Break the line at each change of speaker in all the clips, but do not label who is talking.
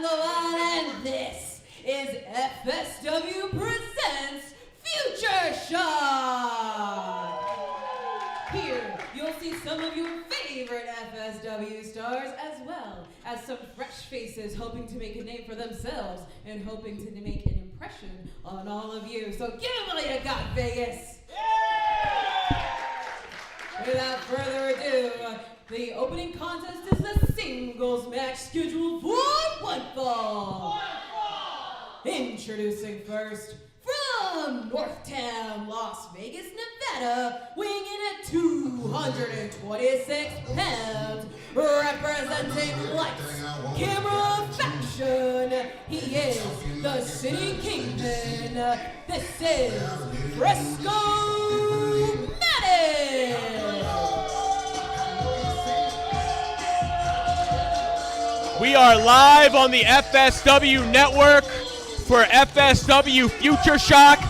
the one, and this is FSW Presents Futureshock. Here, you'll see some of your favorite FSW stars, as well as some fresh faces hoping to make a name for themselves and hoping to make an impression on all of you. So give them all you got, Vegas. Without further ado, the opening contest is a singles match scheduled for one fall. Introducing first, from Northtown, Las Vegas, Nevada, weighing in at 226 pounds, representing lights, camera, faction, he is the City Kingpin. This is FrescoMatic.
We are live on the FSW network for FSW Futureshock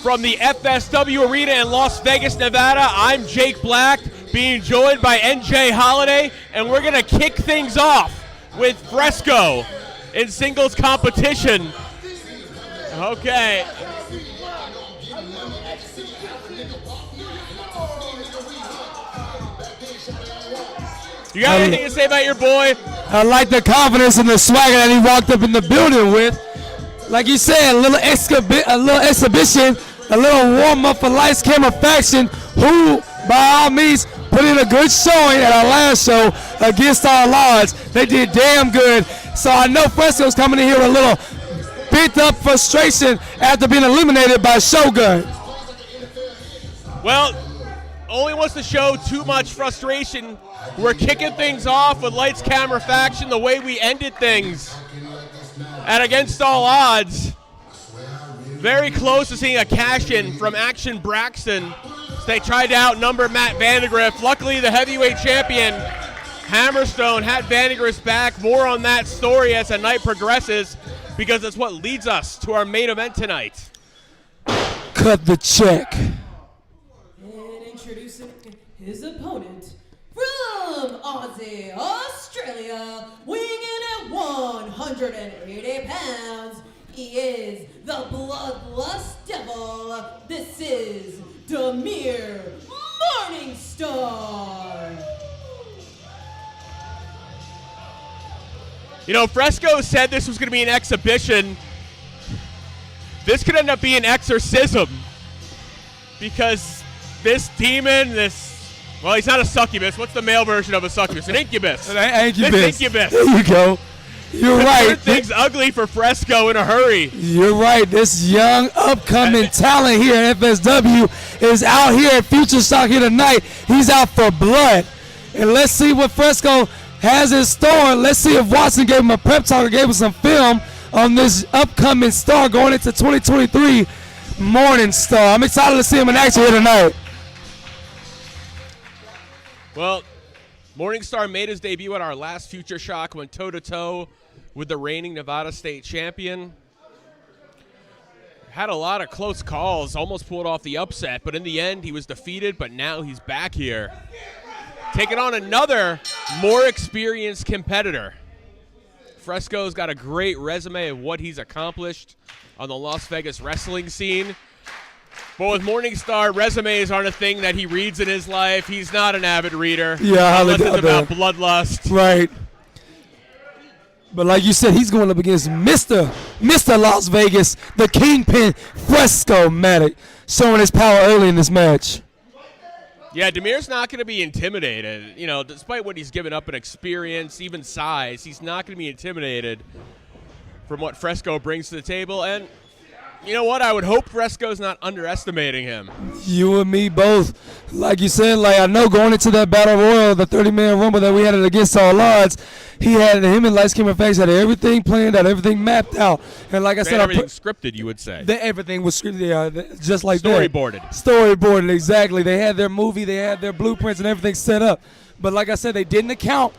from the FSW Arena in Las Vegas, Nevada. I'm Jake Black, being joined by NJ Holiday, and we're gonna kick things off with Fresco in singles competition. Okay. You got anything to say about your boy?
I like the confidence and the swagger that he walked up in the building with. Like you said, a little exhibition, a little warm-up for Lights Camera Faction, who, by all means, put in a good showing at our last show against all odds. They did damn good. So I know Fresco's coming in here with a little pent-up frustration after being eliminated by Shogun.
Well, only wants to show too much frustration. We're kicking things off with Lights Camera Faction the way we ended things at Against All Odds. Very close to seeing a cash-in from Action Braxton. They tried to outnumber Matt Vandegrift. Luckily, the heavyweight champion, Hammerstone, had Vandegrift's back. More on that story as the night progresses, because it's what leads us to our main event tonight.
Cut the check.
And introducing his opponent, from Aussie, Australia, weighing in at 180 pounds, he is the Bloodlust Devil. This is Dahmir Morningstar.
You know, Fresco said this was going to be an exhibition. This could end up being exorcism, because this demon, well, he's not a succubus. What's the male version of a succubus? An incubus.
Incubus.
Incubus.
There you go. You're right.
Things ugly for Fresco in a hurry.
You're right. This young, upcoming talent here at FSW is out here at Futureshock here tonight. He's out for blood. And let's see what Fresco has in store. Let's see if Watson gave him a prep talk or gave him some film on this upcoming star going into 2023 Morningstar. I'm excited to see him in action here tonight.
Well, Morningstar made his debut at our last Futureshock, went toe-to-toe with the reigning Nevada State champion. Had a lot of close calls, almost pulled off the upset, but in the end he was defeated, but now he's back here, taking on another more experienced competitor. Fresco's got a great resume of what he's accomplished on the Las Vegas wrestling scene. But with Morningstar, resumes aren't a thing that he reads in his life. He's not an avid reader.
Yeah,
unless it's about bloodlust.
Right. But like you said, he's going up against Mr. Las Vegas, the Kingpin, FrescoMatic, showing his power early in this match.
Yeah, Dahmir's not going to be intimidated. You know, despite what he's given up in experience, even size, he's not going to be intimidated from what Fresco brings to the table. And you know what? I would hope Fresco's not underestimating him.
You and me both. Like you said, like I know going into that Battle Royal, the 30-man Rumble that we had Against All Odds, him and Lights Camera Faction had everything planned out, everything mapped out. And like I said,
everything scripted, you would say.
Everything was scripted, yeah, just like
Storyboarded.
That. Storyboarded, exactly. They had their movie, they had their blueprints and everything set up. But like I said, they did not account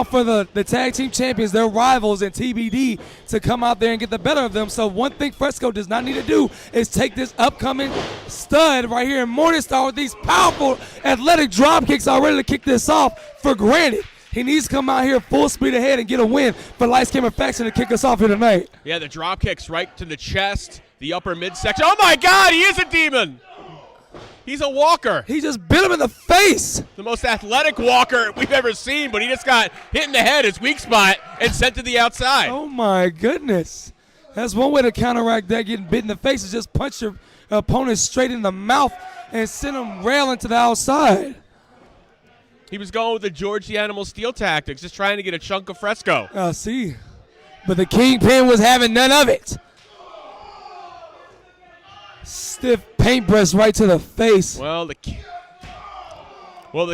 for the tag team champions, their rivals in TBD, to come out there and get the better of them. So one thing Fresco does not need to do is take this upcoming stud right here in Morningstar with these powerful athletic drop kicks already to kick this off for granted. He needs to come out here full speed ahead and get a win for Lights Camera Faction to kick us off here tonight.
Yeah, the drop kicks right to the chest, the upper midsection. Oh my God, he is a demon. He's a walker.
He just bit him in the face.
The most athletic walker we've ever seen, but he just got hit in the head, his weak spot, and sent to the outside.
Oh my goodness. That's one way to counteract that, getting bit in the face, is just punch your opponent straight in the mouth and send him railing to the outside.
He was going with the George the Animal Steel tactics, just trying to get a chunk of Fresco.
I see. But the Kingpin was having none of it. Stiff paintbrush right to the face.
Well, the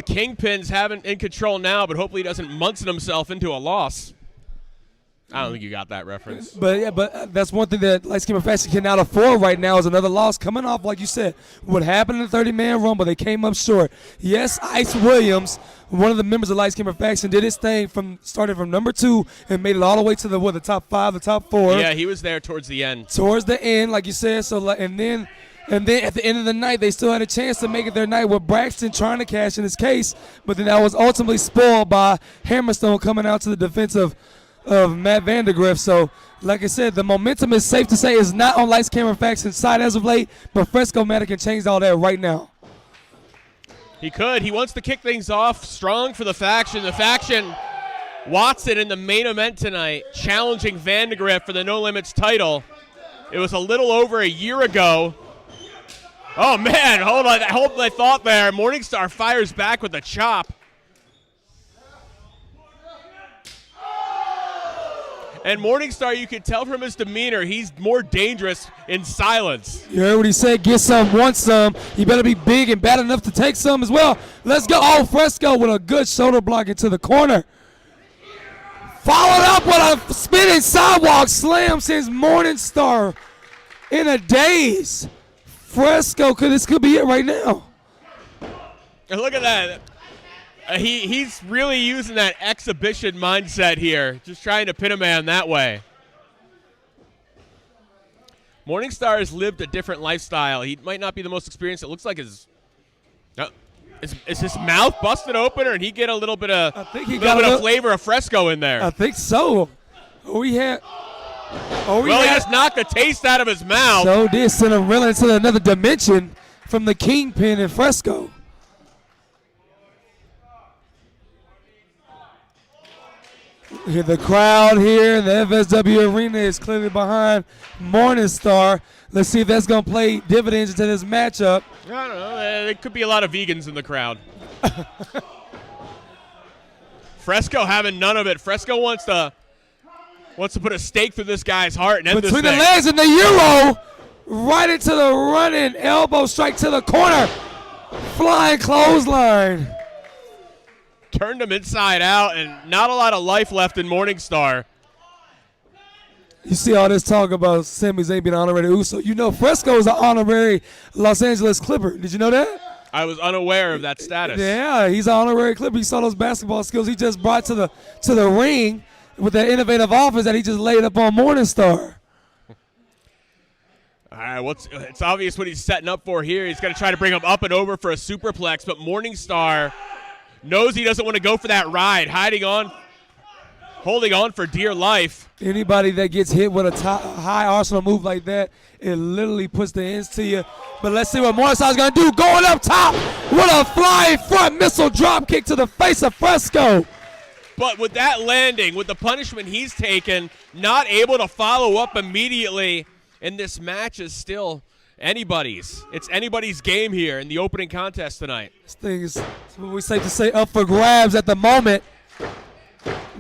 Kingpin's in control now, but hopefully he doesn't Munson himself into a loss. I don't think you got that reference.
But that's one thing that Lights Camera Faction cannot afford right now is another loss coming off, like you said. What happened in the 30-man Rumble, they came up short. Yes, Ice Williams, one of the members of Lights Camera Faction, did his thing started from number 2 and made it all the way to the top 5, the top 4.
Yeah, he was there towards the end.
Towards the end, like you said. And then at the end of the night, they still had a chance to make it their night with Braxton trying to cash in his case, but then that was ultimately spoiled by Hammerstone coming out to the defense of Matt Vandergriff. So, like I said, the momentum is safe to say is not on Lights Camera Faction's side as of late, but FrescoMatic can change all that right now.
He could. He wants to kick things off strong for the faction. The faction, Watson in the main event tonight, challenging Vandergriff for the No Limits title. It was a little over a year ago. Oh, man, hold on. Hold my thought there. Morningstar fires back with a chop. And Morningstar, you can tell from his demeanor, he's more dangerous in silence.
You heard what he said, get some, want some. You better be big and bad enough to take some as well. Let's go. Oh, Fresco with a good shoulder block into the corner. Followed up with a spinning sidewalk slam, sends Morningstar in a daze. Fresco, this could be it right now.
And look at that. He's really using that exhibition mindset here, just trying to pin a man that way. Morningstar has lived a different lifestyle. He might not be the most experienced. It looks like is his mouth busted open, or did he get a little bit of flavor of Fresco in there?
I think so. He
just knocked the taste out of his mouth.
So did send him reeling into another dimension from the Kingpin and Fresco. Here, the crowd here in the FSW arena is clearly behind Morningstar. Let's see if that's going to play dividends into this matchup.
I don't know. There could be a lot of vegans in the crowd. Fresco having none of it. Fresco wants to put a stake through this guy's heart and end this thing.
Between the legs and the Euro, right into the running elbow strike to the corner. Flying clothesline.
Turned him inside out, and not a lot of life left in Morningstar.
You see all this talk about Sami Zayn being an honorary Uso. You know Fresco is an honorary Los Angeles Clipper. Did you know that?
I was unaware of that status.
Yeah, he's an honorary Clipper. You saw those basketball skills he just brought to the ring with that innovative offense that he just laid up on Morningstar.
All right, it's obvious what he's setting up for here. He's going to try to bring him up and over for a superplex, but Morningstar knows he doesn't want to go for that ride, holding on for dear life.
Anybody that gets hit with a high arsenal move like that, it literally puts the ends to you. But let's see what Morningstar's going to do. Going up top with a flying front missile drop kick to the face of Fresco.
But with that landing, with the punishment he's taken, not able to follow up immediately, and this match is still anybody's. It's anybody's game here in the opening contest tonight.
This thing is, what we safe to say, up for grabs at the moment.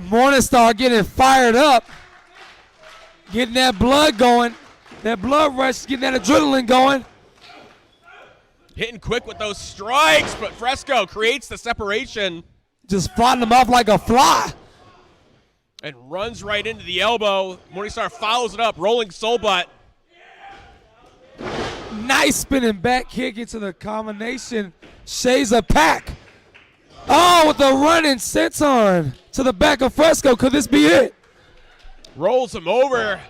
Morningstar getting fired up, getting that blood going, that blood rush, getting that adrenaline going.
Hitting quick with those strikes, but Fresco creates the separation.
Just flying them off like a fly.
And runs right into the elbow. Morningstar follows it up, rolling soul butt.
Nice spinning back kick into the combination. Shades of Pack. Oh, with the running senton to the back of Fresco. Could this be it?
Rolls him over.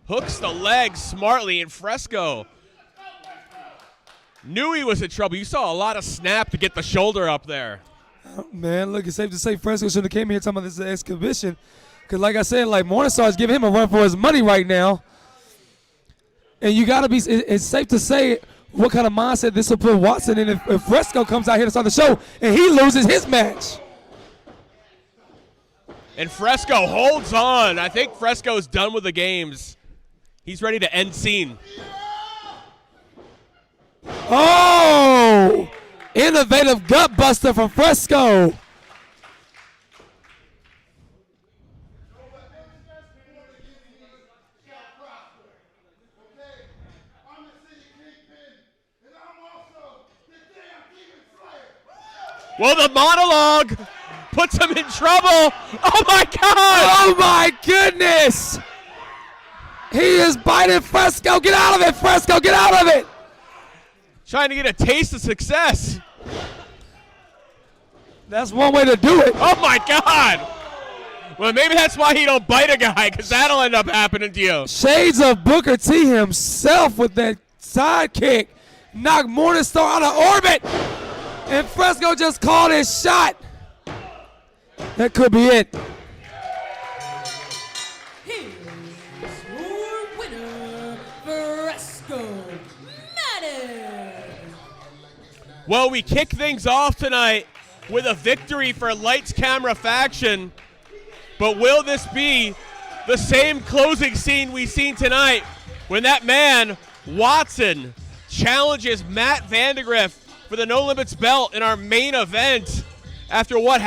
Hooks the leg smartly, and Fresco knew he was in trouble. You saw a lot of snap to get the shoulder up there.
Man, look, it's safe to say Fresco should have came here talking about this is an exhibition. Because like I said, like Morningstar is giving him a run for his money right now. And you got to be, it's safe to say what kind of mindset this will put Watson in if Fresco comes out here to start the show and he loses his match.
And Fresco holds on. I think Fresco's done with the games. He's ready to end scene.
Oh! Innovative gut buster from Fresco.
Well, the monologue puts him in trouble. Oh, my God.
Oh, my goodness. He is biting Fresco. Get out of it, Fresco. Get out of it.
Trying to get a taste of success.
That's one way to do it.
Oh, my God. Well, maybe that's why he don't bite a guy, because that'll end up happening to you.
Shades of Booker T himself with that sidekick. Knocked Morningstar out of orbit. And Fresco just called his shot. That could be it.
Here's your winner, FrescoMatic.
Well, we kick things off tonight with a victory for Lights Camera Faction. But will this be the same closing scene we've seen tonight when that man, Watson, challenges Matt Vandegrift for the No Limits belt in our main event after what happened?